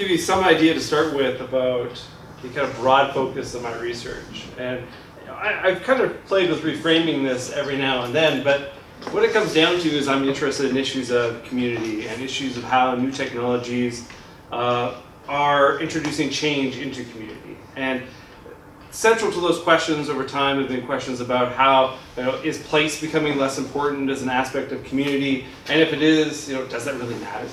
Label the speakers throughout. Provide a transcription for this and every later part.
Speaker 1: give you some idea to start with about the kind of broad focus of my research. And I've kind of played with reframing this every now and then, but what it comes down to is I'm interested in issues of community and issues of how new technologies are introducing change into community. And central to those questions over time have been questions about how, is place becoming less important as an aspect of community? And if it is, does that really matter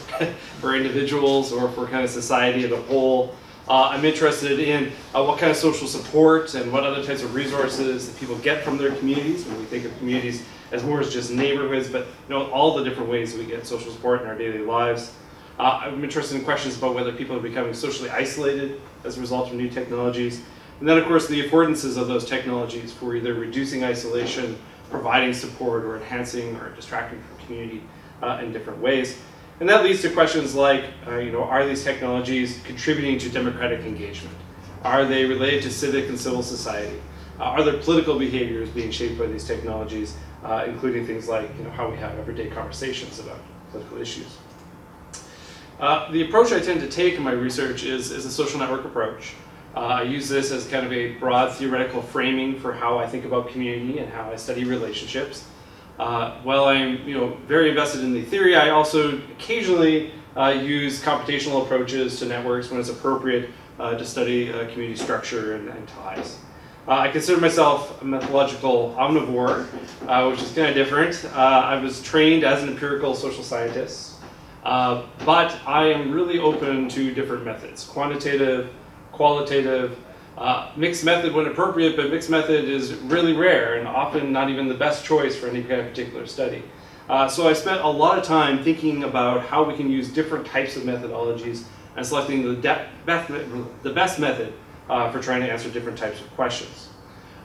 Speaker 1: for individuals or for kind of society as a whole? I'm interested in what kind of social support and what other types of resources that people get from their communities when we think of communities as more as just neighborhoods, but all the different ways we get social support in our daily lives. I'm interested in questions about whether people are becoming socially isolated as a result of new technologies. And then, of course, the affordances of those technologies for either reducing isolation, providing support, or enhancing or distracting from community in different ways. And that leads to questions like, are these technologies contributing to democratic engagement? Are they related to civic and civil society? Are there political behaviors being shaped by these technologies, including things like how we have everyday conversations about political issues? The approach I tend to take in my research is a social network approach. I use this as kind of a broad theoretical framing for how I think about community and how I study relationships. While I'm very invested in the theory, I also occasionally use computational approaches to networks when it's appropriate to study community structure and ties. I consider myself a methodological omnivore, which is kind of different. I was trained as an empirical social scientist, but I am really open to different methods: quantitative, qualitative, mixed method when appropriate, but mixed method is really rare and often not even the best choice for any kind of particular study. So I spent a lot of time thinking about how we can use different types of methodologies and selecting the best method for trying to answer different types of questions.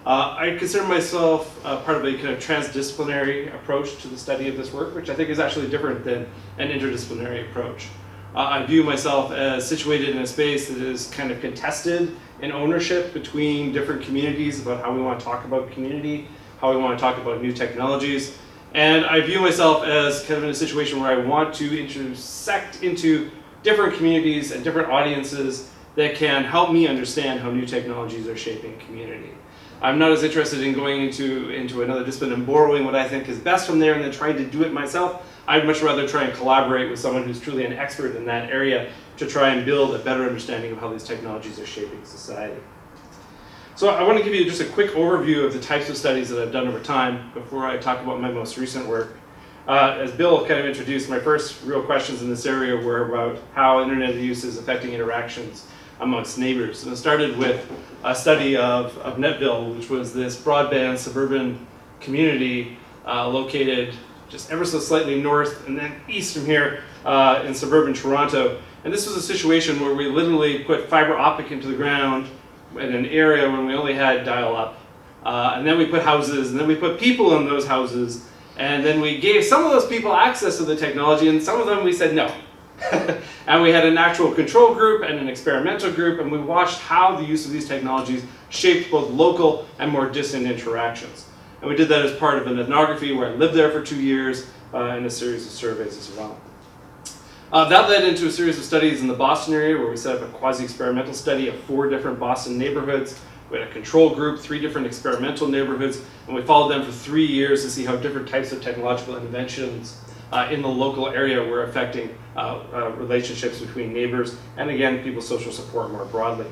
Speaker 1: I consider myself part of a kind of transdisciplinary approach to the study of this work, which I think is actually different than an interdisciplinary approach. I view myself as situated in a space that is kind of contested in ownership between different communities about how we want to talk about community, how we want to talk about new technologies. And I view myself as kind of in a situation where I want to intersect into different communities and different audiences that can help me understand how new technologies are shaping community. I'm not as interested in going into another discipline and borrowing what I think is best from there and then trying to do it myself. I'd much rather try and collaborate with someone who's truly an expert in that area to try and build a better understanding of how these technologies are shaping society. So I want to give you just a quick overview of the types of studies that I've done over time before I talk about my most recent work. As Bill kind of introduced, my first real questions in this area were about how internet use is affecting interactions amongst neighbors. And it started with a study of Netville, which was this broadband suburban community located just ever so slightly north and then east from here in suburban Toronto. And this was a situation where we literally put fiber optic into the ground in an area when we only had dial-up. And then we put houses, and then we put people in those houses, and then we gave some of those people access to the technology, and some of them we said no. And we had an actual control group and an experimental group, and we watched how the use of these technologies shaped both local and more distant interactions. And we did that as part of an ethnography where I lived there for 2 years and a series of surveys as well. That led into a series of studies in the Boston area where we set up a quasi-experimental study of 4 different Boston neighborhoods. We had a control group, 3 different experimental neighborhoods, and we followed them for 3 years to see how different types of technological inventions in the local area were affecting relationships between neighbors and, again, people's social support more broadly.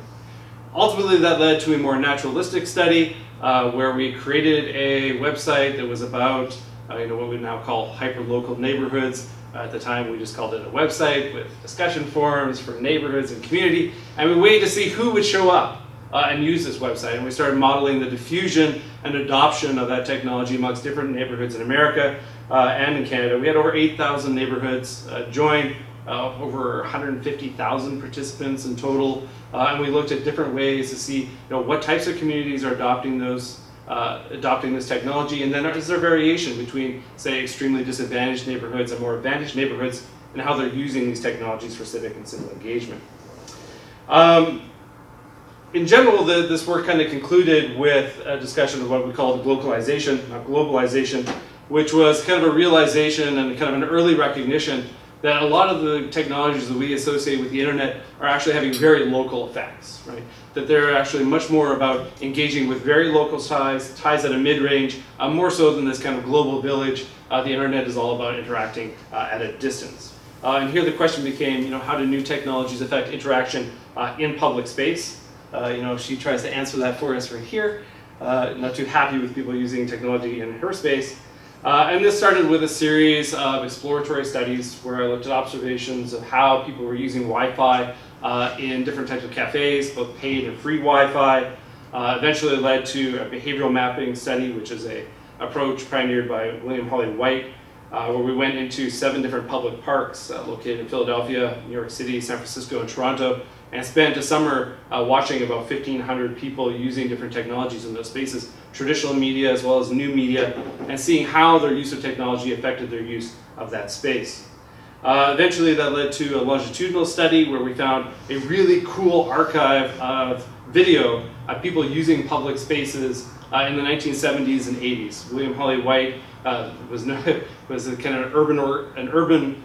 Speaker 1: Ultimately, that led to a more naturalistic study where we created a website that was about what we now call hyperlocal neighborhoods. At the time, we just called it a website with discussion forums for neighborhoods and community, and we waited to see who would show up and use this website. And we started modeling the diffusion and adoption of that technology amongst different neighborhoods in America and in Canada. We had over 8,000 neighborhoods join, over 150,000 participants in total, and we looked at different ways to see what types of communities are adopting this technology, and then is there variation between, say, extremely disadvantaged neighborhoods and more advantaged neighborhoods and how they're using these technologies for civic and civil engagement. In general, this work kind of concluded with a discussion of what we call globalization, which was kind of a realization and kind of an early recognition that a lot of the technologies that we associate with the internet are actually having very local effects, right? That they're actually much more about engaging with very local ties at a mid-range, more so than this kind of global village. The internet is all about interacting at a distance. And here the question became, how do new technologies affect interaction in public space? She tries to answer that for us right here. Not too happy with people using technology in her space. And this started with a series of exploratory studies where I looked at observations of how people were using Wi-Fi in different types of cafes, both paid and free Wi-Fi. Eventually led to a behavioral mapping study, which is an approach pioneered by William Holly White, where we went into 7 different public parks located in Philadelphia, New York City, San Francisco, and Toronto, and spent a summer watching about 1,500 people using different technologies in those spaces, traditional media as well as new media, and seeing how their use of technology affected their use of that space. Eventually that led to a longitudinal study where we found a really cool archive of video of people using public spaces in the 1970s and 80s. William Holly White was a kind of an urban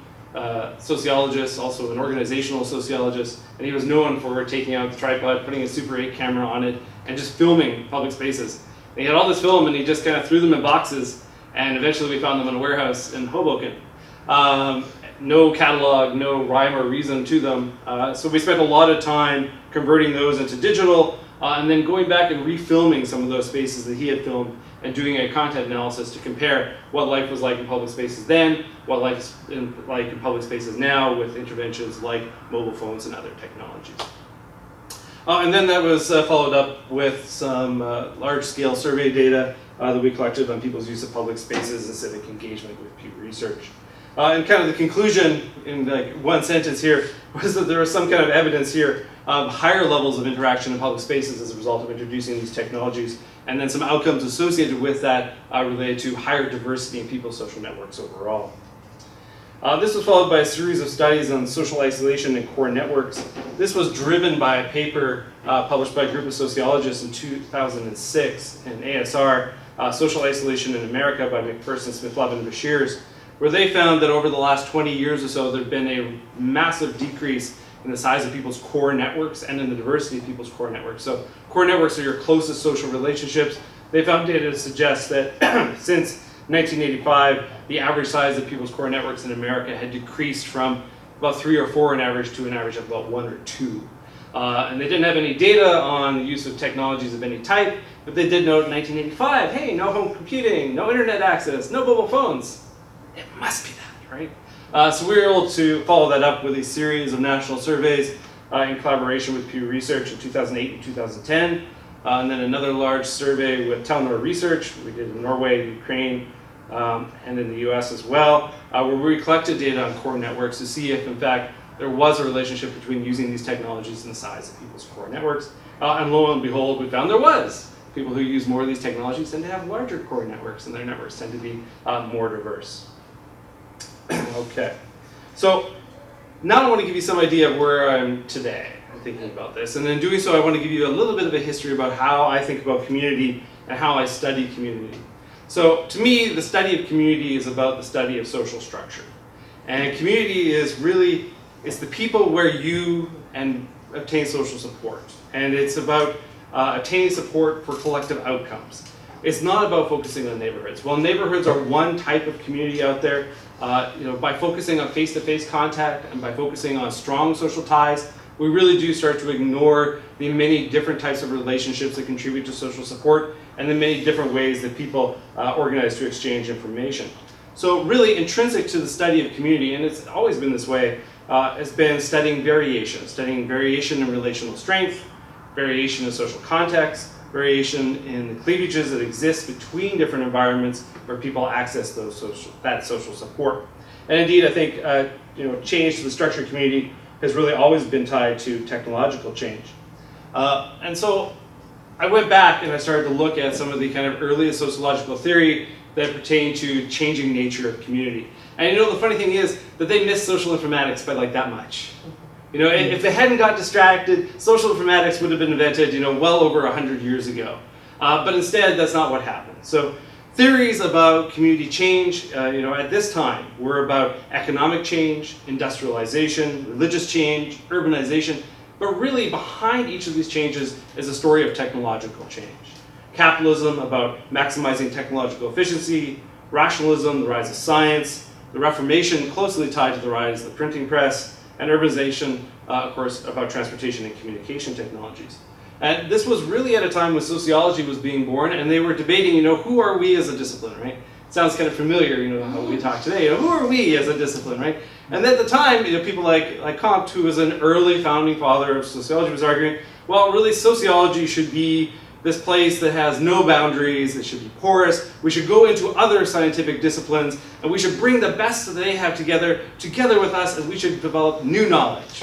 Speaker 1: sociologist, also an organizational sociologist, and he was known for taking out the tripod, putting a Super 8 camera on it, and just filming public spaces. And he had all this film, and he just kind of threw them in boxes, and eventually we found them in a warehouse in Hoboken. No catalog, no rhyme or reason to them, so we spent a lot of time converting those into digital, and then going back and refilming some of those spaces that he had filmed and doing a content analysis to compare what life was like in public spaces then, what life is like in public spaces now with interventions like mobile phones and other technologies. And then that was followed up with some large-scale survey data that we collected on people's use of public spaces and civic engagement with Pew Research. And kind of the conclusion in like one sentence here was that there was some kind of evidence here of higher levels of interaction in public spaces as a result of introducing these technologies, and then some outcomes associated with that related to higher diversity in people's social networks overall. This was followed by a series of studies on social isolation and core networks. This was driven by a paper published by a group of sociologists in 2006 in ASR, Social Isolation in America by McPherson, Smith, Love, and Bashirs, where they found that over the last 20 years or so, there had been a massive decrease in the size of people's core networks and in the diversity of people's core networks. So core networks are your closest social relationships. They found data to suggest that since 1985, the average size of people's core networks in America had decreased from about 3 or 4 on average to an average of about 1 or 2. And they didn't have any data on the use of technologies of any type, but they did note in 1985, hey, no home computing, no internet access, no mobile phones. It must be that, right? So we were able to follow that up with a series of national surveys in collaboration with Pew Research in 2008 and 2010. And then another large survey with Telenor Research, we did in Norway, Ukraine, and in the US as well, where we collected data on core networks to see if, in fact, there was a relationship between using these technologies and the size of people's core networks. And lo and behold, we found there was. People who use more of these technologies tend to have larger core networks, and their networks tend to be more diverse. Okay, so now I want to give you some idea of where I'm today thinking about this, and in doing so I want to give you a little bit of a history about how I think about community and how I study community. So to me, the study of community is about the study of social structure, and community is really, it's the people where you obtain social support, and it's about obtaining support for collective outcomes. It's not about focusing on neighborhoods. While neighborhoods are one type of community out there, by focusing on face-to-face contact and by focusing on strong social ties, we really do start to ignore the many different types of relationships that contribute to social support and the many different ways that people organize to exchange information. So really intrinsic to the study of community, and it's always been this way, has been studying variation in relational strength, variation in social context, variation in the cleavages that exist between different environments where people access that social support. And indeed, I think change to the structure of community has really always been tied to technological change. And so I went back and I started to look at some of the kind of earliest sociological theory that pertain to changing nature of community. And the funny thing is that they missed social informatics by like that much. If they hadn't got distracted, social informatics would have been invented, well over 100 years ago. But instead, that's not what happened. So theories about community change, at this time, were about economic change, industrialization, religious change, urbanization, but really behind each of these changes is a story of technological change. Capitalism about maximizing technological efficiency, rationalism, the rise of science, the Reformation closely tied to the rise of the printing press, and urbanization, of course, about transportation and communication technologies. And this was really at a time when sociology was being born, and they were debating, who are we as a discipline, right? It sounds kind of familiar, how we talk today. Who are we as a discipline, right? And at the time, people like Comte, who was an early founding father of sociology, was arguing, well, really, sociology should be this place that has no boundaries, it should be porous, we should go into other scientific disciplines, and we should bring the best that they have together with us, and we should develop new knowledge.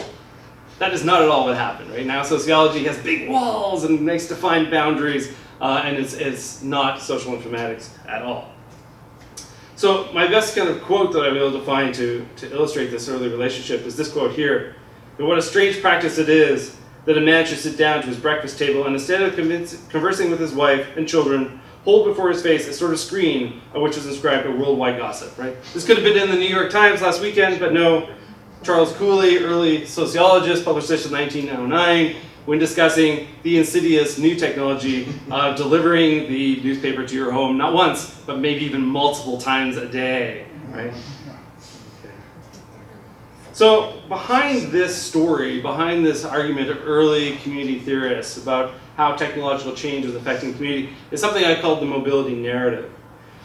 Speaker 1: That is not at all what happened, right? Now sociology has big walls and nice defined boundaries, and it's not social informatics at all. So my best kind of quote that I've been able to find to illustrate this early relationship is this quote here. "But what a strange practice it is that a man should sit down to his breakfast table and instead of conversing with his wife and children, hold before his face a sort of screen on which is inscribed a worldwide gossip," right? This could have been in the New York Times last weekend, but no. Charles Cooley, early sociologist, published this in 1909 when discussing the insidious new technology of delivering the newspaper to your home not once, but maybe even multiple times a day, right? Okay. So behind this story, behind this argument of early community theorists about how technological change is affecting community, is something I called the mobility narrative.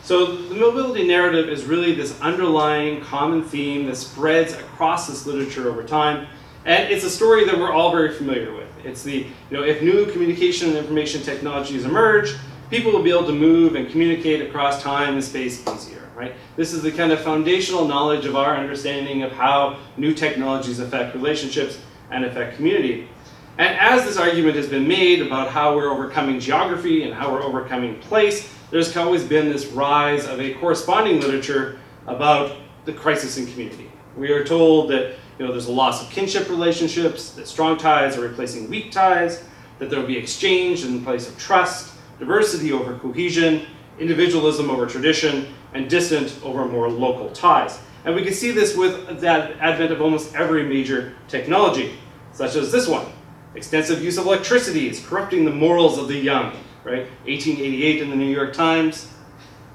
Speaker 1: So the mobility narrative is really this underlying common theme that spreads across this literature over time, and it's a story that we're all very familiar with. It's the, if new communication and information technologies emerge, people will be able to move and communicate across time and space easier, right? This is the kind of foundational knowledge of our understanding of how new technologies affect relationships and affect community. And as this argument has been made about how we're overcoming geography and how we're overcoming place, there's always been this rise of a corresponding literature about the crisis in community. We are told that there's a loss of kinship relationships, that strong ties are replacing weak ties, that there will be exchange in place of trust, diversity over cohesion, individualism over tradition, and distant over more local ties. And we can see this with that advent of almost every major technology, such as this one. Extensive use of electricity is corrupting the morals of the young, right? 1888 in the New York Times.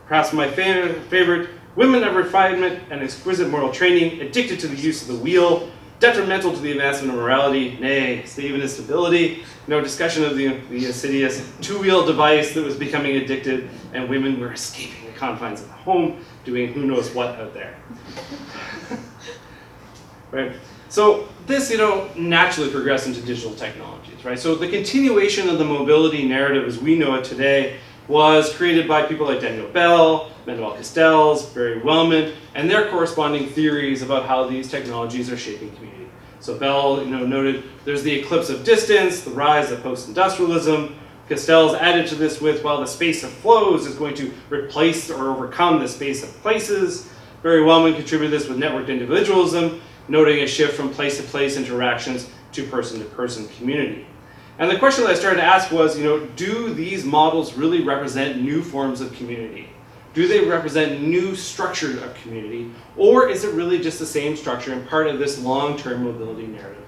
Speaker 1: Perhaps my favorite, women of refinement and exquisite moral training, addicted to the use of the wheel, detrimental to the advancement of morality, nay, even its stability. No discussion of the insidious two-wheel device that was becoming addicted, and women were escaping the confines of the home, doing who knows what out there. Right? So this, naturally progressed into digital technologies, right? So the continuation of the mobility narrative as we know it today was created by people like Daniel Bell, Manuel Castells, Barry Wellman, and their corresponding theories about how these technologies are shaping community. So Bell, noted there's the eclipse of distance, the rise of post-industrialism. Castells added to this with, the space of flows is going to replace or overcome the space of places. Barry Wellman contributed this with networked individualism, noting a shift from place-to-place interactions to person-to-person community. And the question that I started to ask was, do these models really represent new forms of community? Do they represent new structure of community? Or is it really just the same structure and part of this long-term mobility narrative?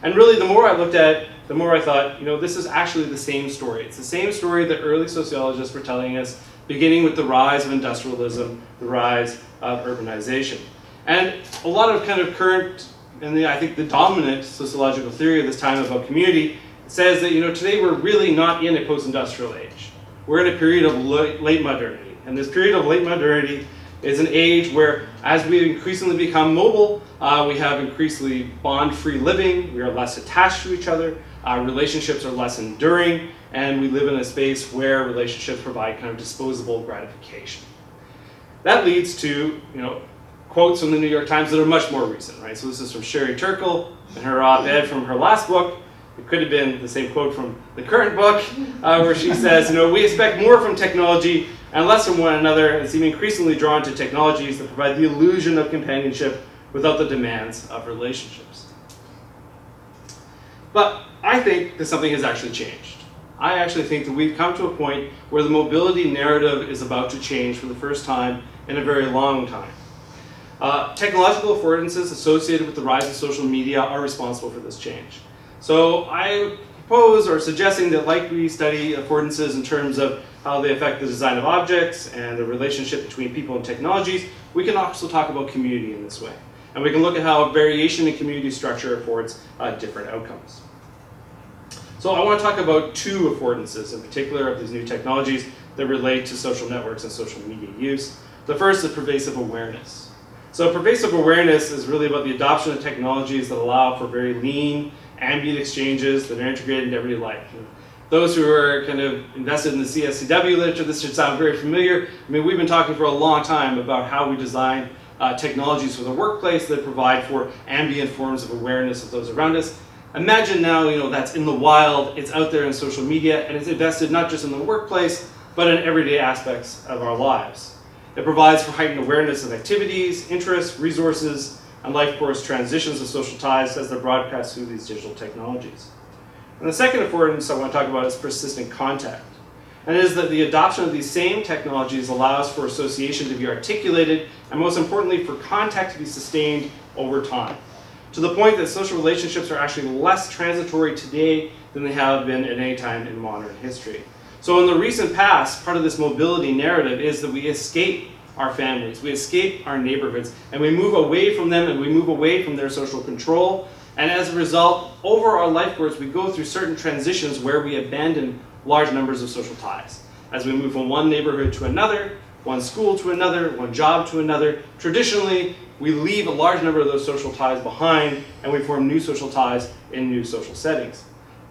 Speaker 1: And really, the more I looked at it, the more I thought, this is actually the same story. It's the same story that early sociologists were telling us, beginning with the rise of industrialism, the rise of urbanization. And a lot of kind of current, and I think the dominant sociological theory of this time about community says that, today we're really not in a post-industrial age. We're in a period of late modernity. And this period of late modernity is an age where, as we increasingly become mobile, we have increasingly bond-free living, we are less attached to each other, our relationships are less enduring, and we live in a space where relationships provide kind of disposable gratification. That leads to, quotes from the New York Times that are much more recent, right? So this is from Sherry Turkle in her op-ed from her last book. It could have been the same quote from the current book, where she says, we expect more from technology and less from one another, and seem increasingly drawn to technologies that provide the illusion of companionship without the demands of relationships. But I think that something has actually changed. I actually think that we've come to a point where the mobility narrative is about to change for the first time in a very long time. Technological affordances associated with the rise of social media are responsible for this change. So I propose or suggesting that like we study affordances in terms of how they affect the design of objects and the relationship between people and technologies, we can also talk about community in this way. And we can look at how variation in community structure affords different outcomes. So I want to talk about two affordances in particular of these new technologies that relate to social networks and social media use. The first is pervasive awareness. So pervasive awareness is really about the adoption of technologies that allow for very lean, ambient exchanges that are integrated into everyday life. Those who are kind of invested in the CSCW literature, this should sound very familiar. I mean, we've been talking for a long time about how we design technologies for the workplace that provide for ambient forms of awareness of those around us. Imagine now, that's in the wild, it's out there in social media, and it's invested not just in the workplace, but in everyday aspects of our lives. It provides for heightened awareness of activities, interests, resources, and life course transitions of social ties as they're broadcast through these digital technologies. And the second affordance I want to talk about is persistent contact. And it is that the adoption of these same technologies allows for association to be articulated, and most importantly, for contact to be sustained over time, to the point that social relationships are actually less transitory today than they have been at any time in modern history. So in the recent past, part of this mobility narrative is that we escape our families, we escape our neighborhoods, and we move away from them and we move away from their social control. And as a result, over our life course, we go through certain transitions where we abandon large numbers of social ties. As we move from one neighborhood to another, one school to another, one job to another, traditionally, we leave a large number of those social ties behind and we form new social ties in new social settings.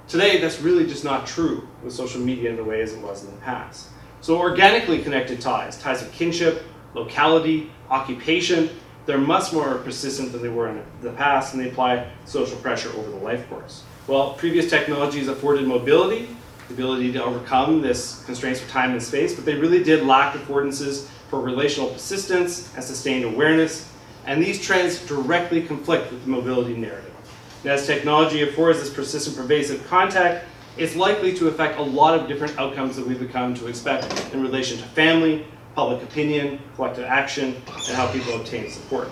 Speaker 1: Today, that's really just not true with social media in the way as it was in the past. So organically connected ties, ties of kinship, locality, occupation, they're much more persistent than they were in the past, and they apply social pressure over the life course. Well, previous technologies afforded mobility, the ability to overcome this constraints for time and space, but they really did lack affordances for relational persistence and sustained awareness, and these trends directly conflict with the mobility narrative. And as technology affords this persistent, pervasive contact, it's likely to affect a lot of different outcomes that we've come to expect in relation to family, public opinion, collective action, and how people obtain support.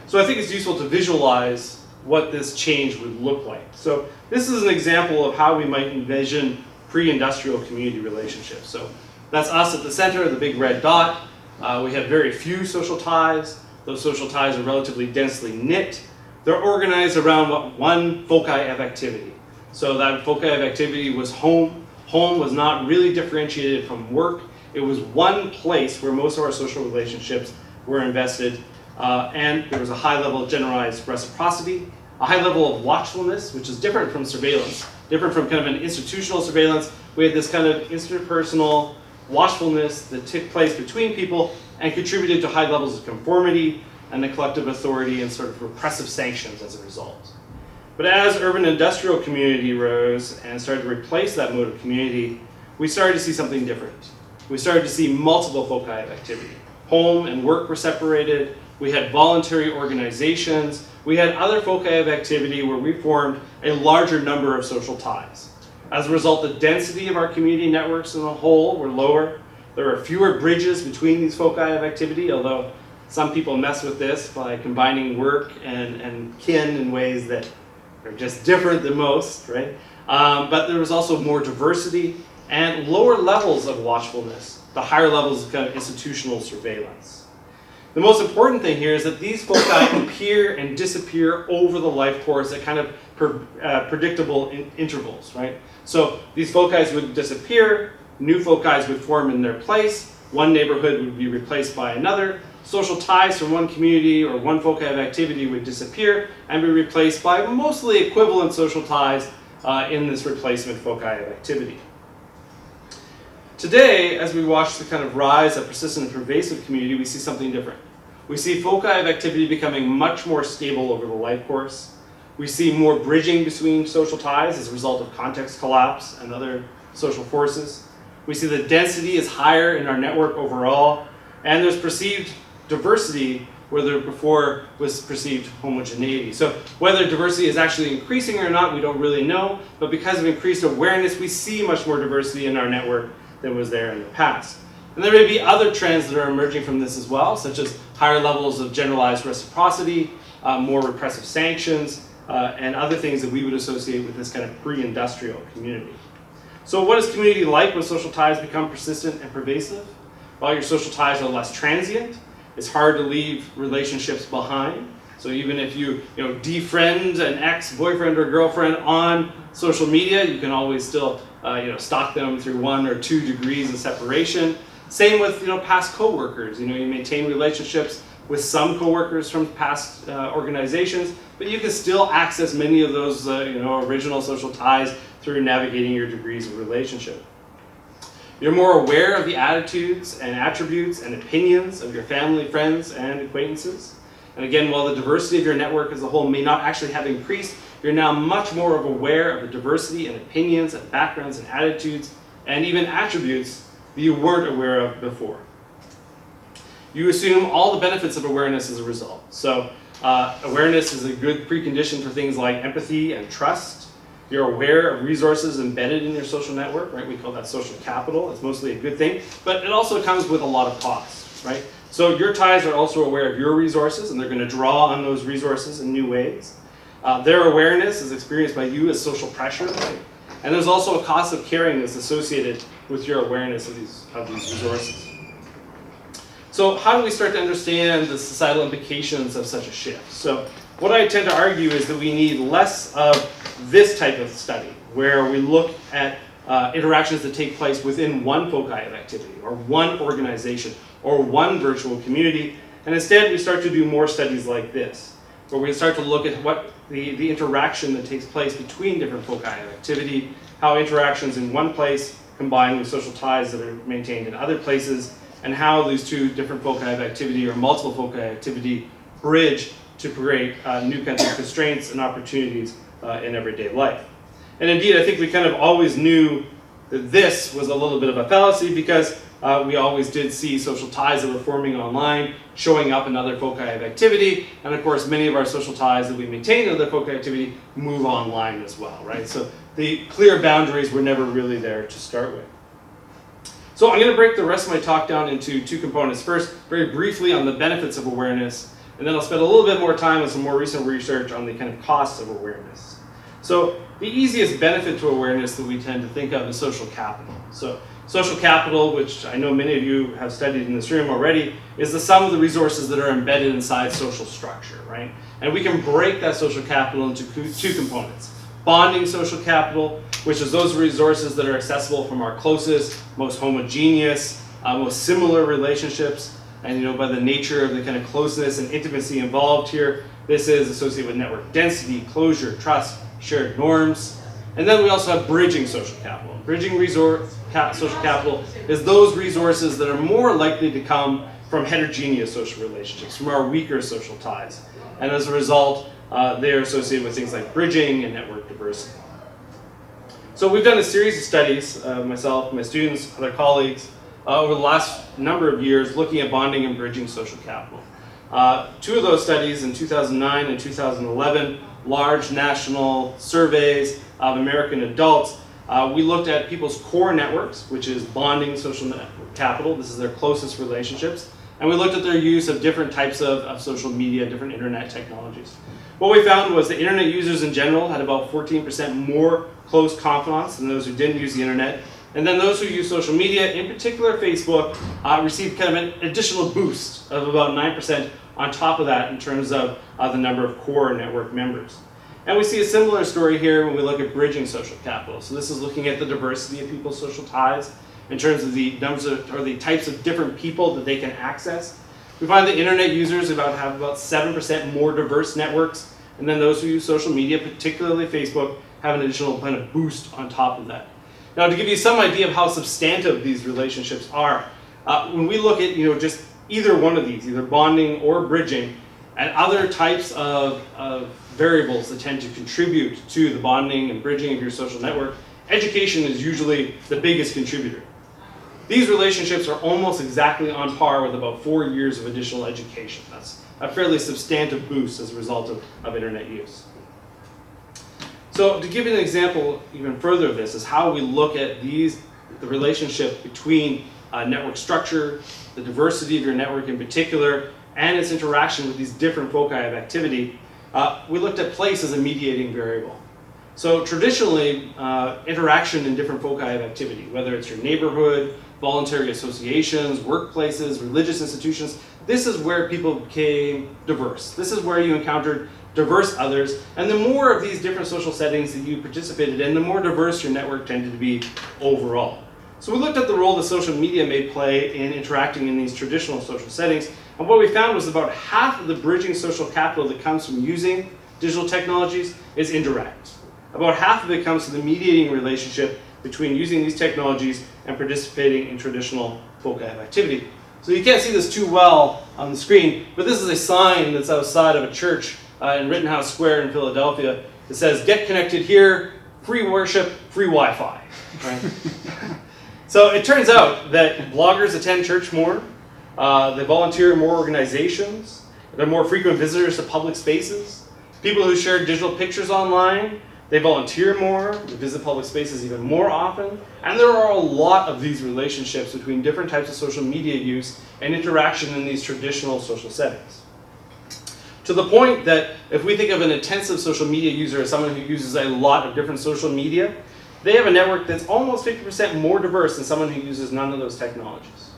Speaker 1: So I think it's useful to visualize what this change would look like. So this is an example of how we might envision pre-industrial community relationships. So that's us at the center, the big red dot. We have very few social ties. Those social ties are relatively densely knit. They're organized around one foci of activity. So that foci of activity was home. Home was not really differentiated from work. It was one place where most of our social relationships were invested, and there was a high level of generalized reciprocity, a high level of watchfulness, which is different from surveillance, different from kind of an institutional surveillance. We had this kind of interpersonal watchfulness that took place between people and contributed to high levels of conformity and the collective authority and sort of repressive sanctions as a result. But as urban industrial community rose and started to replace that mode of community, we started to see something different. We started to see multiple foci of activity. Home and work were separated. We had voluntary organizations. We had other foci of activity where we formed a larger number of social ties. As a result, the density of our community networks in the whole were lower. There are fewer bridges between these foci of activity, although some people mess with this by combining work and kin in ways that are just different than most, right? But there was also more diversity and lower levels of watchfulness, the higher levels of kind of institutional surveillance. The most important thing here is that these foci appear and disappear over the life course at kind of predictable intervals, right? So these foci would disappear, new foci would form in their place, one neighborhood would be replaced by another, social ties from one community or one foci of activity would disappear and be replaced by mostly equivalent social ties in this replacement foci of activity. Today, as we watch the kind of rise of persistent and pervasive community, we see something different. We see foci of activity becoming much more stable over the life course. We see more bridging between social ties as a result of context collapse and other social forces. We see the density is higher in our network overall, and there's perceived diversity where there before was perceived homogeneity. So whether diversity is actually increasing or not, we don't really know, but because of increased awareness, we see much more diversity in our network than was there in the past. And there may be other trends that are emerging from this as well, such as higher levels of generalized reciprocity, more repressive sanctions, and other things that we would associate with this kind of pre-industrial community. So what is community like when social ties become persistent and pervasive? Well, your social ties are less transient. It's hard to leave relationships behind. So even if you defriend an ex-boyfriend or girlfriend on social media, you can always still stalk them through 1 or 2 degrees of separation. Same with past coworkers. You maintain relationships with some coworkers from past organizations, but you can still access many of those original social ties through navigating your degrees of relationship. You're more aware of the attitudes and attributes and opinions of your family, friends, and acquaintances. And again, while the diversity of your network as a whole may not actually have increased, you're now much more aware of the diversity and opinions and backgrounds and attitudes and even attributes that you weren't aware of before. You assume all the benefits of awareness as a result. So awareness is a good precondition for things like empathy and trust. You're aware of resources embedded in your social network, right? We call that social capital. It's mostly a good thing, but it also comes with a lot of costs, right? So your ties are also aware of your resources, and they're going to draw on those resources in new ways. Their awareness is experienced by you as social pressure, right? And there's also a cost of caring that's associated with your awareness of these resources. So how do we start to understand the societal implications of such a shift? So what I tend to argue is that we need less of this type of study, where we look at interactions that take place within one foci of activity, or one organization, or one virtual community, and instead we start to do more studies like this, where we start to look at what the interaction that takes place between different foci of activity, how interactions in one place combine with social ties that are maintained in other places, and how these two different foci of activity or multiple foci of activity bridge to create new kinds of constraints and opportunities in everyday life. And indeed, I think we kind of always knew that this was a little bit of a fallacy because we always did see social ties that were forming online showing up in other foci of activity, and of course many of our social ties that we maintain in other foci of activity move online as well, right? So the clear boundaries were never really there to start with. So I'm going to break the rest of my talk down into 2 components. First, very briefly on the benefits of awareness, and then I'll spend a little bit more time on some more recent research on the kind of costs of awareness. So the easiest benefit to awareness that we tend to think of is social capital. So social capital, which I know many of you have studied in this room already, is the sum of the resources that are embedded inside social structure, right? And we can break that social capital into 2 components. Bonding social capital, which is those resources that are accessible from our closest, most homogeneous, most similar relationships. And by the nature of the kind of closeness and intimacy involved here, this is associated with network density, closure, trust, shared norms. And then we also have bridging social capital. Bridging social capital is those resources that are more likely to come from heterogeneous social relationships, from our weaker social ties. And as a result, they're associated with things like bridging and network diversity. So we've done a series of studies, myself, my students, other colleagues, over the last number of years looking at bonding and bridging social capital. 2 of those studies in 2009 and 2011, large national surveys of American adults, we looked at people's core networks, which is bonding social capital. This is their closest relationships. And we looked at their use of different types of social media, different internet technologies. What we found was that internet users in general had about 14% more close confidants than those who didn't use the internet. And then those who use social media, in particular Facebook, received kind of an additional boost of about 9% on top of that in terms of the number of core network members. And we see a similar story here when we look at bridging social capital. So this is looking at the diversity of people's social ties in terms of the numbers or the types of different people that they can access. We find that internet users have about 7% more diverse networks, and then those who use social media, particularly Facebook, have an additional kind of boost on top of that. Now, to give you some idea of how substantive these relationships are, when we look at just either one of these, either bonding or bridging, and other types of variables that tend to contribute to the bonding and bridging of your social network, education is usually the biggest contributor. These relationships are almost exactly on par with about 4 years of additional education. That's a fairly substantive boost as a result of internet use. So to give you an example even further of this is how we look at the relationship between network structure, the diversity of your network in particular, and its interaction with these different foci of activity. We looked at place as a mediating variable. So traditionally, interaction in different foci of activity, whether it's your neighborhood, voluntary associations, workplaces, religious institutions, this is where people became diverse. This is where you encountered diverse others, and the more of these different social settings that you participated in, the more diverse your network tended to be overall. So we looked at the role that social media may play in interacting in these traditional social settings, and what we found was about half of the bridging social capital that comes from using digital technologies is indirect. About half of it comes from the mediating relationship between using these technologies and participating in traditional foci of activity. So you can't see this too well on the screen, but this is a sign that's outside of a church in Rittenhouse Square in Philadelphia. It says, "Get connected here, free worship, free Wi-Fi." Right? So it turns out that bloggers attend church more, they volunteer in more organizations, they're more frequent visitors to public spaces. People who share digital pictures online, they volunteer more, they visit public spaces even more often, and there are a lot of these relationships between different types of social media use and interaction in these traditional social settings. To the point that if we think of an intensive social media user as someone who uses a lot of different social media, they have a network that's almost 50% more diverse than someone who uses none of those technologies.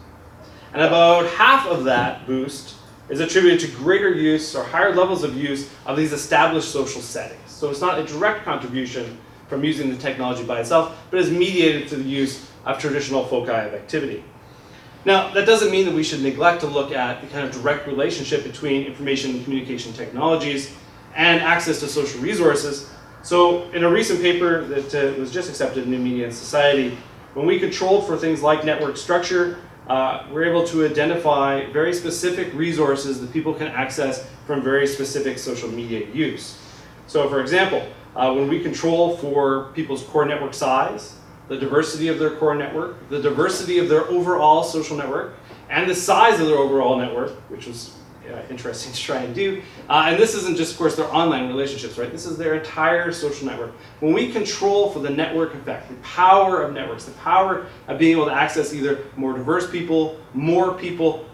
Speaker 1: And about half of that boost is attributed to greater use or higher levels of use of these established social settings. So it's not a direct contribution from using the technology by itself, but is mediated through the use of traditional foci of activity. Now, that doesn't mean that we should neglect to look at the kind of direct relationship between information and communication technologies and access to social resources. So in a recent paper that was just accepted in New Media and Society, when we controlled for things like network structure, we're able to identify very specific resources that people can access from very specific social media use. So for example, when we control for people's core network size, the diversity of their core network, the diversity of their overall social network, and the size of their overall network, which was interesting to try and do. And this isn't just, of course, their online relationships, right? This is their entire social network. When we control for the network effect, the power of networks, the power of being able to access either more diverse people,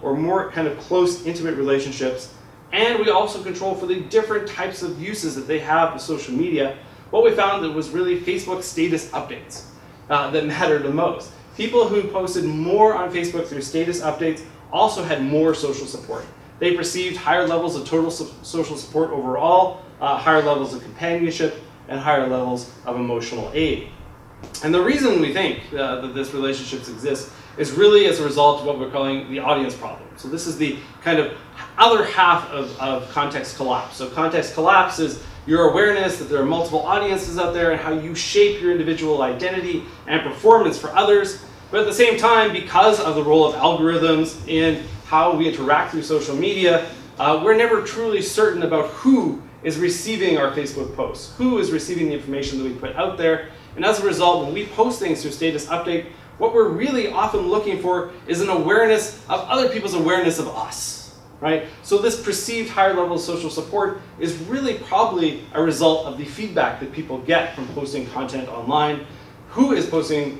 Speaker 1: or more kind of close, intimate relationships, and we also control for the different types of uses that they have with social media, what we found that was really Facebook status updates that mattered the most. People who posted more on Facebook through status updates also had more social support. They perceived higher levels of total social support overall, higher levels of companionship, and higher levels of emotional aid. And the reason we think that this relationships exist is really as a result of what we're calling the audience problem. So this is the kind of other half of context collapse. So context collapse is your awareness that there are multiple audiences out there and how you shape your individual identity and performance for others. But at the same time, because of the role of algorithms in how we interact through social media, we're never truly certain about who is receiving our Facebook posts, who is receiving the information that we put out there. And as a result, when we post things through status update, what we're really often looking for is an awareness of other people's awareness of us, right? So this perceived higher level of social support is really probably a result of the feedback that people get from posting content online. Who is posting,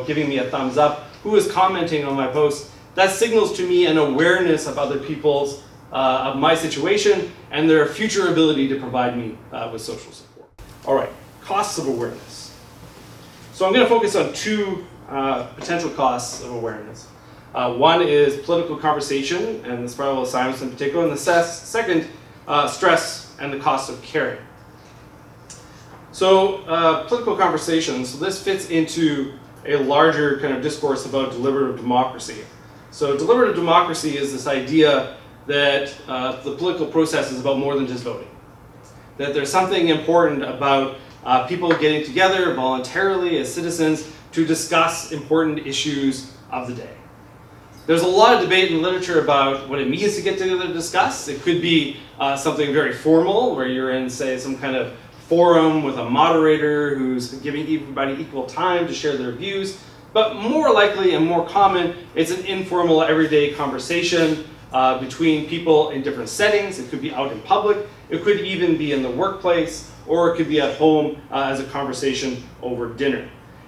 Speaker 1: giving me a thumbs up? Who is commenting on my posts? That signals to me an awareness of other people's, of my situation, and their future ability to provide me with social support. All right, costs of awareness. So I'm going to focus on two potential costs of awareness. One is political conversation and the spiral of silence in particular, and the second, stress and the cost of caring. So political conversations, so this fits into a larger kind of discourse about deliberative democracy. So deliberative democracy is this idea that the political process is about more than just voting. That there's something important about people getting together voluntarily as citizens to discuss important issues of the day. There's a lot of debate in literature about what it means to get together to discuss. It could be something very formal, where you're in, say, some kind of forum with a moderator who's giving everybody equal time to share their views. But more likely and more common, it's an informal, everyday conversation between people in different settings. It could be out in public, it could even be in the workplace, or it could be at home as a conversation over dinner.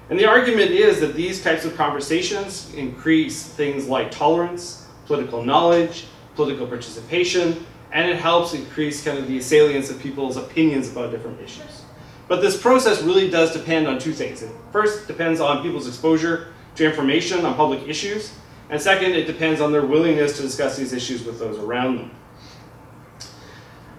Speaker 1: And the argument is that these types of conversations increase things like tolerance, political knowledge, political participation, and it helps increase kind of the salience of people's opinions about different issues. But this process really does depend on two things. It first depends on people's exposure to information on public issues, and second, it depends on their willingness to discuss these issues with those around them.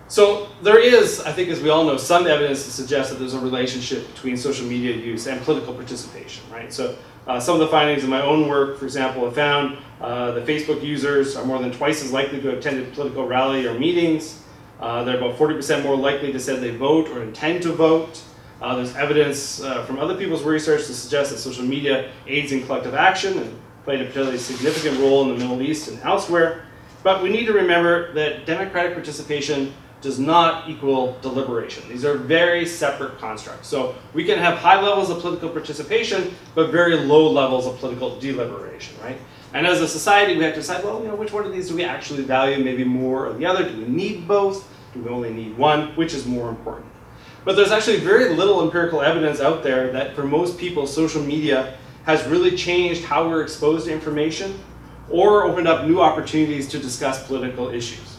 Speaker 1: So there is, I think as we all know, some evidence to suggest that there's a relationship between social media use and political participation, right? So some of the findings in my own work, for example, have found that Facebook users are more than twice as likely to have attended political rally or meetings. They're about 40% more likely to say they vote or intend to vote. There's evidence from other people's research to suggest that social media aids in collective action and played a particularly significant role in the Middle East and elsewhere. But we need to remember that democratic participation does not equal deliberation. These are very separate constructs. So we can have high levels of political participation, but very low levels of political deliberation, right? And as a society, we have to decide, well, which one of these do we actually value, maybe more or the other? Do we need both? Do we only need one? Which is more important? But there's actually very little empirical evidence out there that for most people, social media has really changed how we're exposed to information or opened up new opportunities to discuss political issues.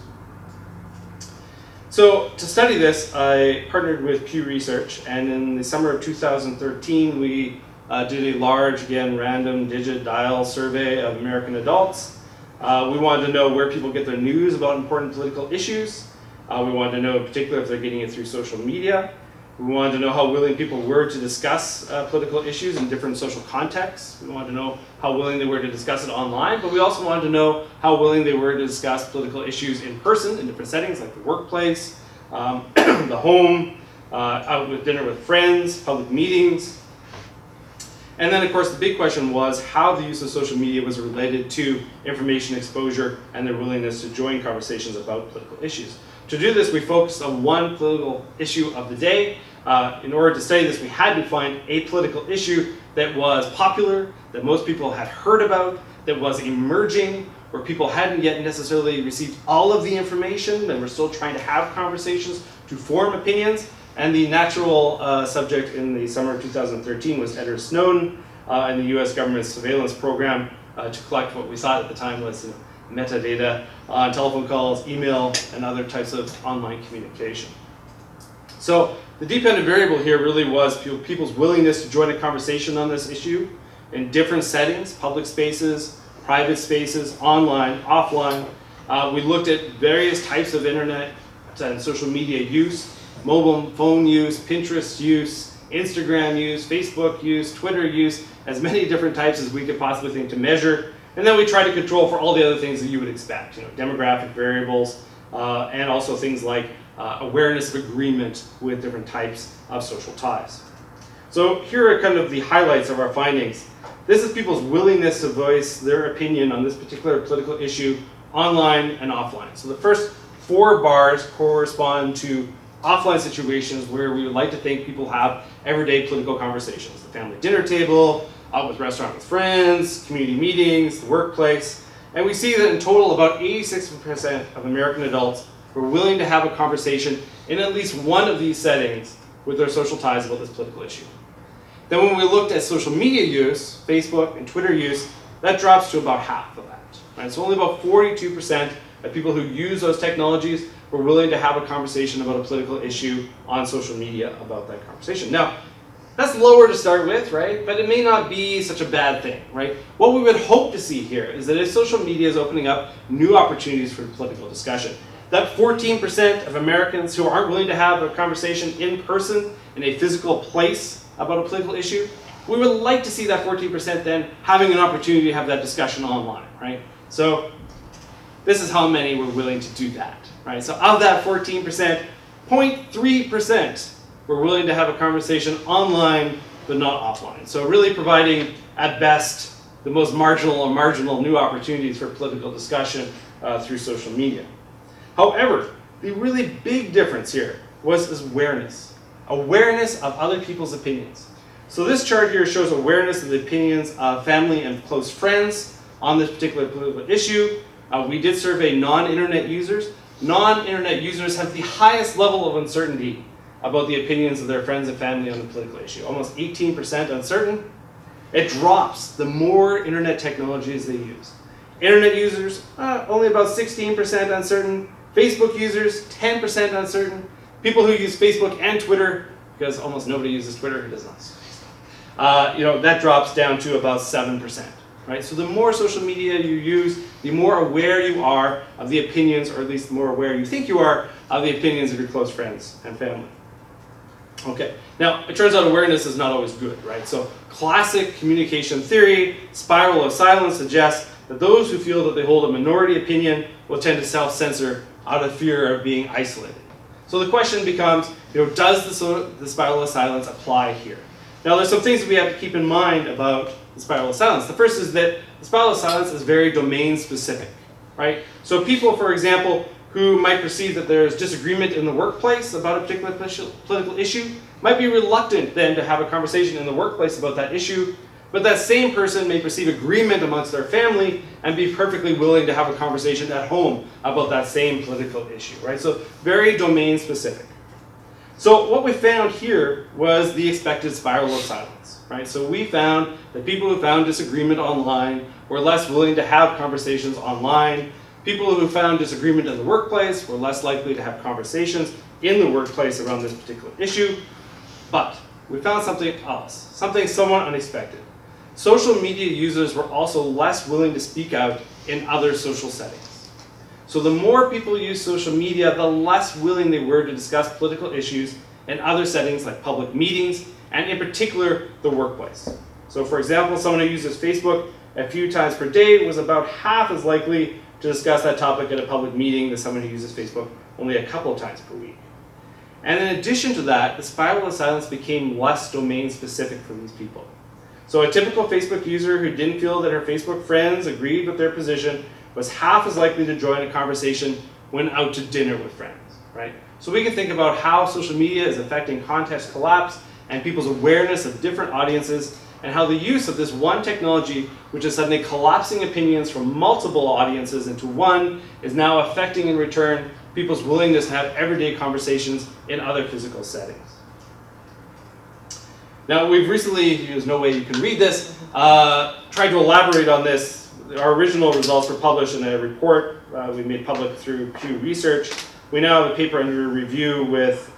Speaker 1: So to study this, I partnered with Pew Research, and in the summer of 2013, we did a large, again, random digit dial survey of American adults. We wanted to know where people get their news about important political issues. We wanted to know in particular if they're getting it through social media. We wanted to know how willing people were to discuss political issues in different social contexts. We wanted to know how willing they were to discuss it online, but we also wanted to know how willing they were to discuss political issues in person in different settings like the workplace, the home, out with dinner with friends, public meetings. And then of course the big question was how the use of social media was related to information exposure and their willingness to join conversations about political issues. To do this, we focused on one political issue of the day. In order to study this, we had to find a political issue that was popular, that most people had heard about, that was emerging, where people hadn't yet necessarily received all of the information, and were still trying to have conversations to form opinions. And the natural subject in the summer of 2013 was Edward Snowden and the US government's surveillance program to collect what we thought at the time was metadata on telephone calls, email, and other types of online communication. So the dependent variable here really was people's willingness to join a conversation on this issue in different settings, public spaces, private spaces, online, offline. We looked at various types of internet and social media use, mobile phone use, Pinterest use, Instagram use, Facebook use, Twitter use, as many different types as we could possibly think to measure. And then we try to control for all the other things that you would expect, demographic variables, and also things like awareness of agreement with different types of social ties. So here are kind of the highlights of our findings. This is people's willingness to voice their opinion on this particular political issue online and offline. So the first 4 bars correspond to offline situations where we would like to think people have everyday political conversations. The family dinner table, out with restaurant with friends, community meetings, the workplace. And we see that in total about 86% of American adults were willing to have a conversation in at least one of these settings with their social ties about this political issue. Then when we looked at social media use, Facebook and Twitter use, that drops to about half of that. Right? So only about 42% of people who use those technologies were willing to have a conversation about a political issue on social media about that conversation. Now, that's lower to start with, right? But it may not be such a bad thing, right? What we would hope to see here is that if social media is opening up new opportunities for political discussion, that 14% of Americans who aren't willing to have a conversation in person in a physical place about a political issue, we would like to see that 14% then having an opportunity to have that discussion online, right? So this is how many were willing to do that, right? So of that 14%, 0.3% were willing to have a conversation online, but not offline. So really providing, at best, the most marginal new opportunities for political discussion through social media. However, the really big difference here was this awareness of other people's opinions. So this chart here shows awareness of the opinions of family and close friends on this particular political issue. We did survey non-internet users. Non-internet users have the highest level of uncertainty about the opinions of their friends and family on the political issue. Almost 18% uncertain. It drops the more internet technologies they use. Internet users, only about 16% uncertain. Facebook users, 10% uncertain. People who use Facebook and Twitter, because almost nobody uses Twitter who does not use Facebook, that drops down to about 7%. Right? So the more social media you use, the more aware you are of the opinions, or at least the more aware you think you are of the opinions of your close friends and family. Okay, now it turns out awareness is not always good, right? So classic communication theory, spiral of silence, suggests that those who feel that they hold a minority opinion will tend to self-censor out of fear of being isolated. So the question becomes, does the spiral of silence apply here? Now there's some things that we have to keep in mind about the spiral of silence. The first is that the spiral of silence is very domain specific, right? So people, for example, who might perceive that there's disagreement in the workplace about a particular political issue might be reluctant then to have a conversation in the workplace about that issue, but that same person may perceive agreement amongst their family and be perfectly willing to have a conversation at home about that same political issue, right? So very domain specific. So what we found here was the expected spiral of silence, right? So we found that people who found disagreement online were less willing to have conversations online. People who found disagreement in the workplace were less likely to have conversations in the workplace around this particular issue. But we found something else, something somewhat unexpected. Social media users were also less willing to speak out in other social settings. So the more people use social media, the less willing they were to discuss political issues in other settings like public meetings, and in particular, the workplace. So for example, someone who uses Facebook a few times per day was about half as likely to discuss that topic at a public meeting than someone who uses Facebook only a couple of times per week. And in addition to that, the spiral of silence became less domain specific for these people. So a typical Facebook user who didn't feel that her Facebook friends agreed with their position was half as likely to join a conversation when out to dinner with friends, right? So we can think about how social media is affecting context collapse and people's awareness of different audiences, and how the use of this one technology, which is suddenly collapsing opinions from multiple audiences into one, is now affecting in return people's willingness to have everyday conversations in other physical settings. Now we've recently, there's no way you can read this, tried to elaborate on this. Our original results were published in a report we made public through Pew Research. We now have a paper under review with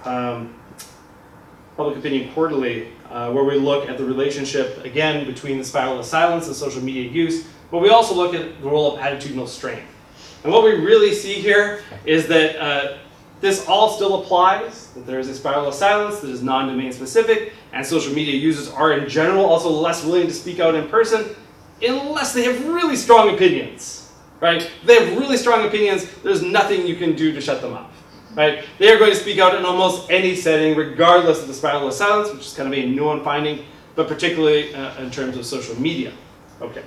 Speaker 1: Public Opinion Quarterly, where we look at the relationship, again, between the spiral of silence and social media use, but we also look at the role of attitudinal strain. And what we really see here is that this all still applies, that there is a spiral of silence that is non-domain specific, and social media users are in general also less willing to speak out in person unless they have really strong opinions, right? If they have really strong opinions, there's nothing you can do to shut them up, right? They are going to speak out in almost any setting, regardless of the spiral of silence, which is kind of a known finding, but particularly in terms of social media. Okay.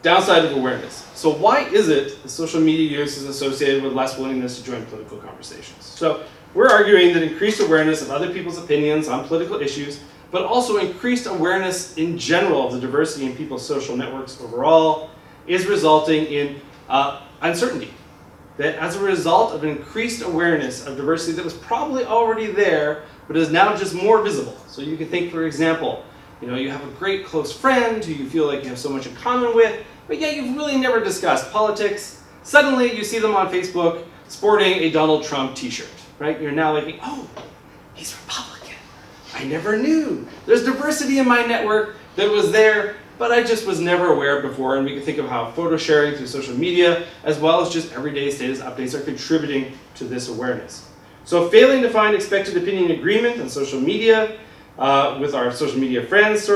Speaker 1: Downside of awareness. So why is it that social media use is associated with less willingness to join political conversations? So we're arguing that increased awareness of other people's opinions on political issues, but also increased awareness in general of the diversity in people's social networks overall, is resulting in uncertainty. That as a result of increased awareness of diversity that was probably already there, but is now just more visible. So you can think, for example, you have a great close friend who you feel like you have so much in common with, but yet you've really never discussed politics. Suddenly you see them on Facebook sporting a Donald Trump t-shirt, right? You're now like, oh, he's Republican. I never knew. There's diversity in my network that was there, but I just was never aware of before. And we can think of how photo sharing through social media, as well as just everyday status updates, are contributing to this awareness. So failing to find expected opinion agreement on social media, with our social media friends,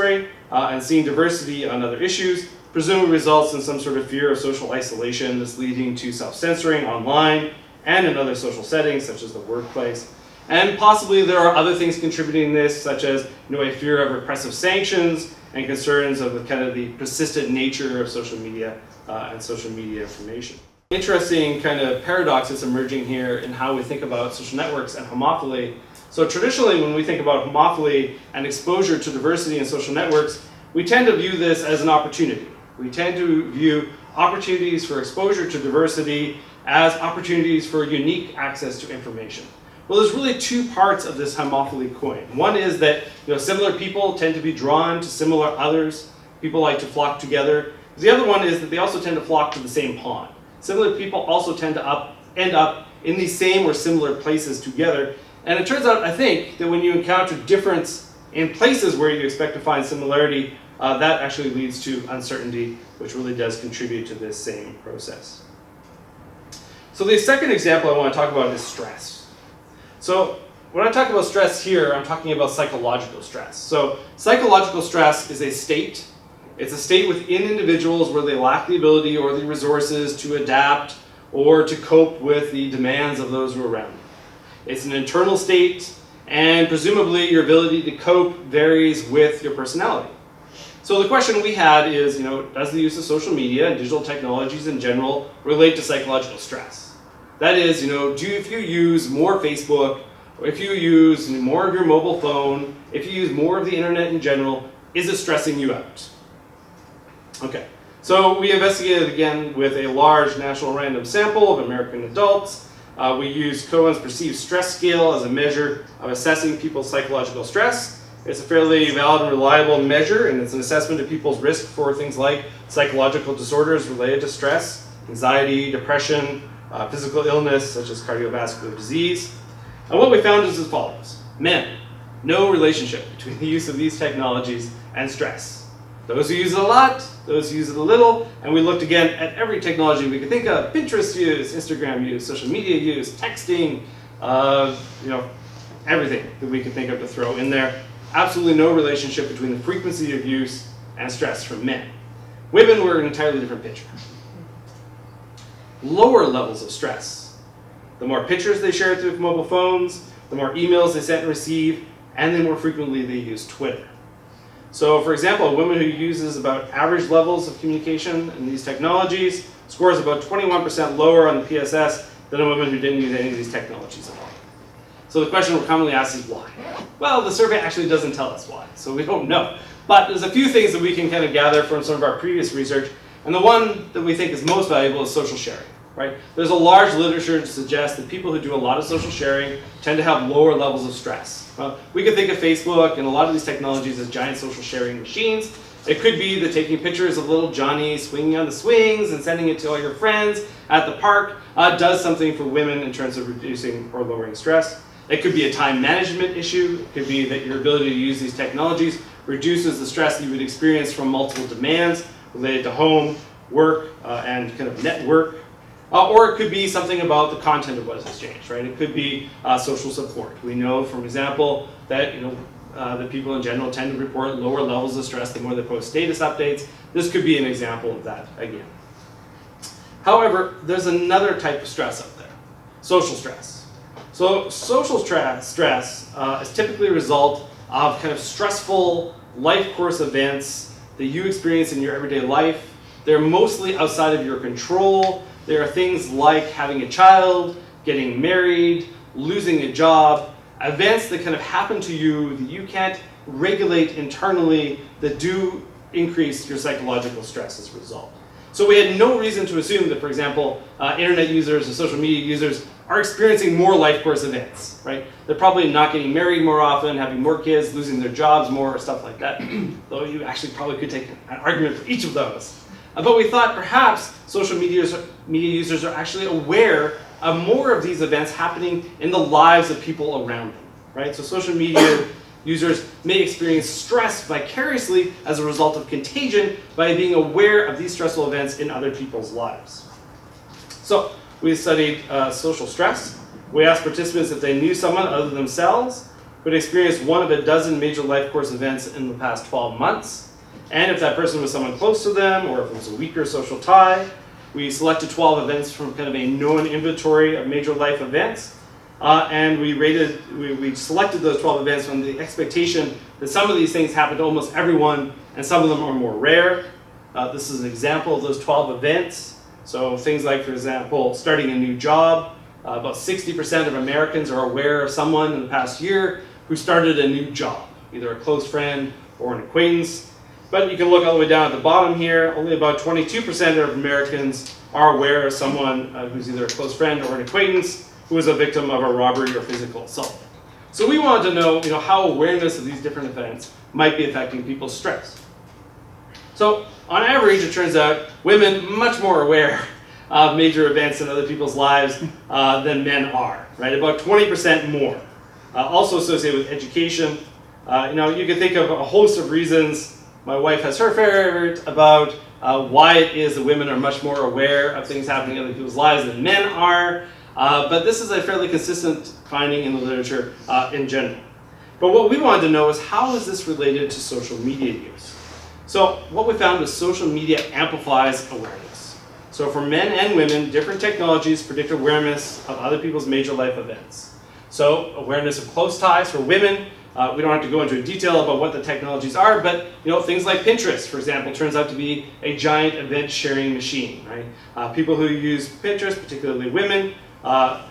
Speaker 1: and seeing diversity on other issues, presumably results in some sort of fear of social isolation that's leading to self-censoring online and in other social settings, such as the workplace. And possibly there are other things contributing to this, such as a fear of repressive sanctions and concerns of kind of the persistent nature of social media and social media information. Interesting kind of paradox that's emerging here in how we think about social networks and homophily. So traditionally, when we think about homophily and exposure to diversity in social networks, we tend to view this as an opportunity. We tend to view opportunities for exposure to diversity as opportunities for unique access to information. Well, there's really two parts of this homophily coin. One is that similar people tend to be drawn to similar others. People like to flock together. The other one is that they also tend to flock to the same pond. Similar people also tend to end up in these same or similar places together. And it turns out, I think, that when you encounter difference in places where you expect to find similarity, that actually leads to uncertainty, which really does contribute to this same process. So the second example I want to talk about is stress. So when I talk about stress here, I'm talking about psychological stress. So psychological stress is a state. It's a state within individuals where they lack the ability or the resources to adapt or to cope with the demands of those who are around them. It's an internal state, and presumably your ability to cope varies with your personality. So the question we had is, does the use of social media and digital technologies in general relate to psychological stress? That is, if you use more Facebook, or if you use more of your mobile phone, if you use more of the internet in general, is it stressing you out? Okay, so we investigated again with a large national random sample of American adults. We used Cohen's perceived stress scale as a measure of assessing people's psychological stress. It's a fairly valid and reliable measure, and it's an assessment of people's risk for things like psychological disorders related to stress, anxiety, depression, physical illness such as cardiovascular disease. And what we found is as follows. Men, no relationship between the use of these technologies and stress. Those who use it a lot, those who use it a little, and we looked again at every technology we could think of: Pinterest use, Instagram use, social media use, texting, everything that we could think of to throw in there. Absolutely no relationship between the frequency of use and stress from men. Women were an entirely different picture. Lower levels of stress. The more pictures they shared through mobile phones, the more emails they sent and received, and the more frequently they used Twitter. So, for example, a woman who uses about average levels of communication in these technologies scores about 21% lower on the PSS than a woman who didn't use any of these technologies at all. So the question we're commonly asked is why? Well, the survey actually doesn't tell us why, so we don't know. But there's a few things that we can kind of gather from some of our previous research, and the one that we think is most valuable is social sharing. Right? There's a large literature to suggest that people who do a lot of social sharing tend to have lower levels of stress. We could think of Facebook and a lot of these technologies as giant social sharing machines. It could be that taking pictures of little Johnny swinging on the swings and sending it to all your friends at the park does something for women in terms of reducing or lowering stress. It could be a time management issue. It could be that your ability to use these technologies reduces the stress that you would experience from multiple demands related to home, work, and kind of network. Or it could be something about the content of what is exchanged, right? It could be social support. We know, for example, that that people in general tend to report lower levels of stress the more they post status updates. This could be an example of that again. However, there's another type of stress out there: social stress. So social stress is typically a result of kind of stressful life course events that you experience in your everyday life. They're mostly outside of your control. There are things like having a child, getting married, losing a job, events that kind of happen to you that you can't regulate internally that do increase your psychological stress as a result. So we had no reason to assume that, for example, internet users or social media users are experiencing more life course events, right? They're probably not getting married more often, having more kids, losing their jobs more, or stuff like that, though you actually probably could take an argument for each of those. But we thought perhaps social media users are actually aware of more of these events happening in the lives of people around them, right? So social media users may experience stress vicariously as a result of contagion by being aware of these stressful events in other people's lives. So we studied social stress. We asked participants if they knew someone other than themselves who had experienced one of a dozen major life course events in the past 12 months. And if that person was someone close to them, or if it was a weaker social tie. We selected 12 events from kind of a known inventory of major life events. And we selected those 12 events from the expectation that some of these things happen to almost everyone, and some of them are more rare. This is an example of those 12 events. So things like, for example, starting a new job, About 60% of Americans are aware of someone in the past year who started a new job, either a close friend or an acquaintance. But you can look all the way down at the bottom here, only about 22% of Americans are aware of someone who's either a close friend or an acquaintance who was a victim of a robbery or physical assault. So we wanted to know, how awareness of these different events might be affecting people's stress. So on average, it turns out women much more aware of major events in other people's lives than men are, right? About 20% more. Also associated with education. You can think of a host of reasons. My wife has her favorite about why it is that women are much more aware of things happening in other people's lives than men are. But this is a fairly consistent finding in the literature in general. But what we wanted to know is how is this related to social media use? So what we found is social media amplifies awareness. So for men and women, different technologies predict awareness of other people's major life events. So awareness of close ties for women. We don't have to go into detail about what the technologies are, but things like Pinterest, for example, turns out to be a giant event sharing machine, right? People who use Pinterest, particularly women,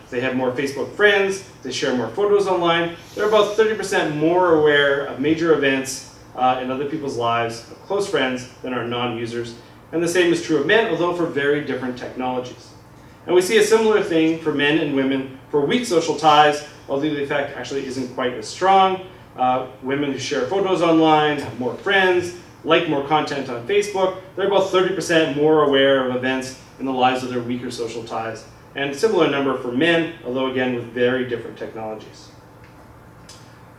Speaker 1: they have more Facebook friends, they share more photos online. They're about 30% more aware of major events in other people's lives, of close friends, than our non-users. And the same is true of men, although for very different technologies. And we see a similar thing for men and women for weak social ties, although the effect actually isn't quite as strong. Women who share photos online, have more friends, like more content on Facebook, they're about 30% more aware of events in the lives of their weaker social ties. And similar number for men, although again with very different technologies.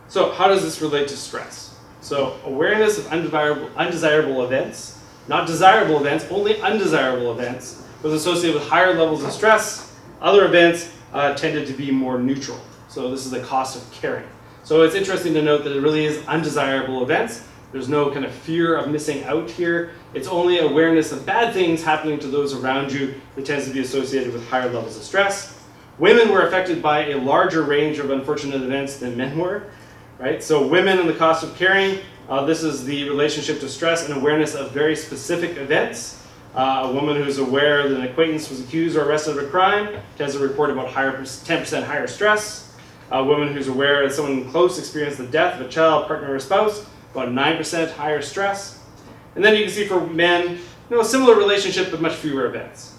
Speaker 1: So how does this relate to stress? So awareness of undesirable events, not desirable events, only undesirable events, was associated with higher levels of stress. Other events tended to be more neutral. So this is the cost of caring. So it's interesting to note that it really is undesirable events. There's no kind of fear of missing out here. It's only awareness of bad things happening to those around you that tends to be associated with higher levels of stress. Women were affected by a larger range of unfortunate events than men were, right? So women and the cost of caring, this is the relationship to stress and awareness of very specific events. A woman who's aware that an acquaintance was accused or arrested of a crime tends to report about 10% higher stress. A woman who's aware that someone close experienced the death of a child, partner, or spouse, about 9% higher stress. And then you can see for men, a similar relationship but much fewer events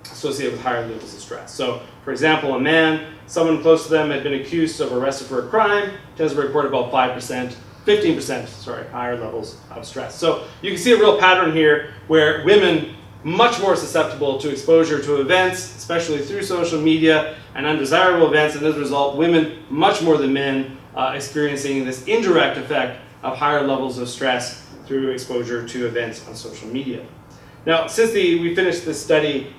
Speaker 1: associated with higher levels of stress. So, for example, a man, someone close to them had been accused of arrested for a crime, tends to report about 15% higher levels of stress. So you can see a real pattern here where women much more susceptible to exposure to events, especially through social media and undesirable events, and as a result, women much more than men experiencing this indirect effect of higher levels of stress through exposure to events on social media. Now, since we finished this study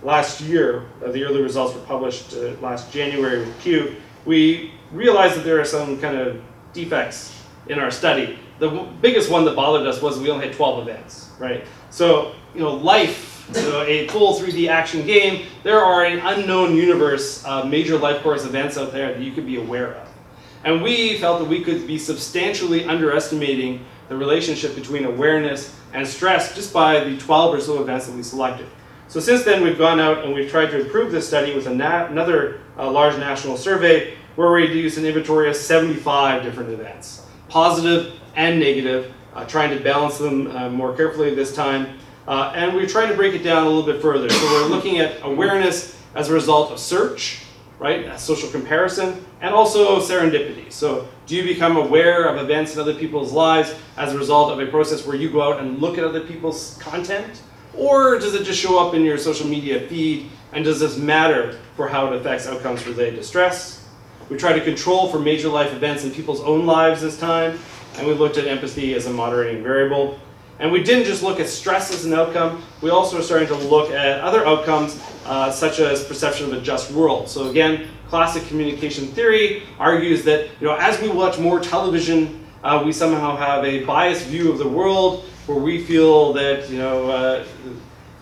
Speaker 1: last year, the early results were published last January with Q, we realized that there are some kind of defects in our study. The biggest one that bothered us was we only had 12 events, right? So, life, a full 3D action game, there are an unknown universe of major life course events out there that you could be aware of. And we felt that we could be substantially underestimating the relationship between awareness and stress just by the 12 or so events that we selected. So since then, we've gone out and we've tried to improve this study with another large national survey where we used an inventory of 75 different events, positive and negative, trying to balance them more carefully this time. And we're trying to break it down a little bit further. So we're looking at awareness as a result of search, right, social comparison, and also serendipity. So do you become aware of events in other people's lives as a result of a process where you go out and look at other people's content? Or does it just show up in your social media feed, and does this matter for how it affects outcomes related to stress? We try to control for major life events in people's own lives this time, and we looked at empathy as a moderating variable. And we didn't just look at stress as an outcome, we also are starting to look at other outcomes such as perception of a just world. So again, classic communication theory argues that as we watch more television, we somehow have a biased view of the world where we feel that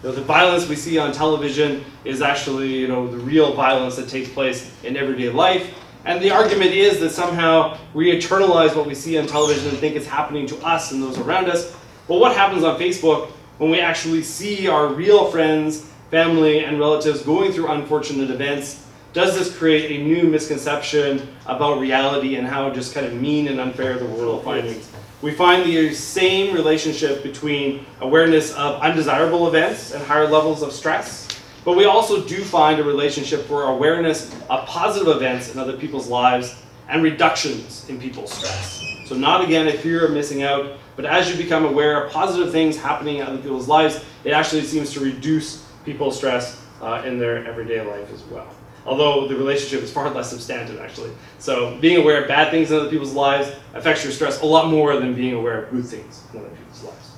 Speaker 1: the violence we see on television is actually the real violence that takes place in everyday life. And the argument is that somehow we internalize what we see on television and think it's happening to us and those around us. But what happens on Facebook when we actually see our real friends, family, and relatives going through unfortunate events? does this create a new misconception about reality and how just kind of mean and unfair the world finds? We find the same relationship between awareness of undesirable events and higher levels of stress, but we also do find a relationship for awareness of positive events in other people's lives and reductions in people's stress. So not again a fear of missing out, but as you become aware of positive things happening in other people's lives, it actually seems to reduce people's stress in their everyday life as well. Although the relationship is far less substantive, actually. So being aware of bad things in other people's lives affects your stress a lot more than being aware of good things in other people's lives.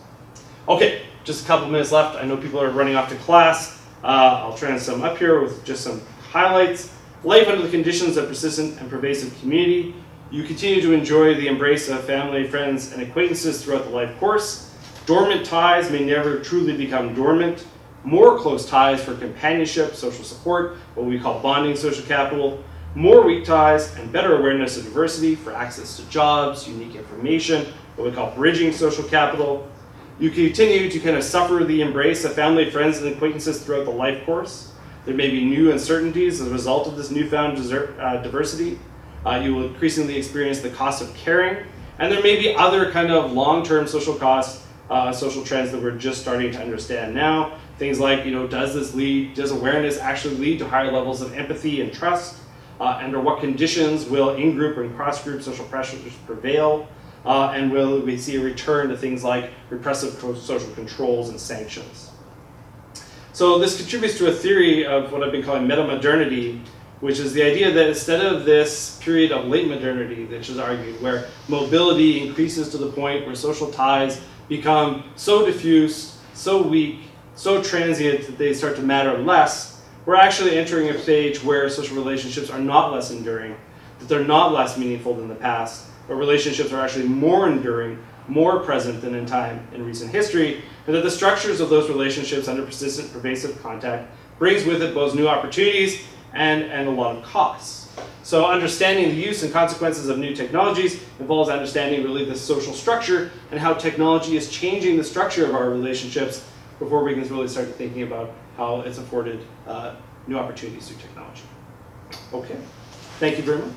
Speaker 1: Okay, just a couple minutes left. I know people are running off to class. I'll try and sum up here with just some highlights. Life under the conditions of persistent and pervasive community. You continue to enjoy the embrace of family, friends, and acquaintances throughout the life course. Dormant ties may never truly become dormant. More close ties for companionship, social support, what we call bonding social capital. More weak ties and better awareness of diversity for access to jobs, unique information, what we call bridging social capital. You continue to kind of suffer the embrace of family, friends, and acquaintances throughout the life course. There may be new uncertainties as a result of this newfound diversity. You will increasingly experience the cost of caring, and there may be other kind of long-term social costs, social trends that we're just starting to understand now. Things like, does awareness actually lead to higher levels of empathy and trust? Under what conditions will in-group and cross-group social pressures prevail? And will we see a return to things like repressive social controls and sanctions? So this contributes to a theory of what I've been calling metamodernity, which is the idea that instead of this period of late modernity, which is argued, where mobility increases to the point where social ties become so diffuse, so weak, so transient that they start to matter less, we're actually entering a stage where social relationships are not less enduring, that they're not less meaningful than the past, but relationships are actually more enduring, more present than in time in recent history, and that the structures of those relationships under persistent, pervasive contact brings with it both new opportunities and a lot of costs. So understanding the use and consequences of new technologies involves understanding really the social structure and how technology is changing the structure of our relationships before we can really start thinking about how it's afforded new opportunities through technology. Okay, thank you very much.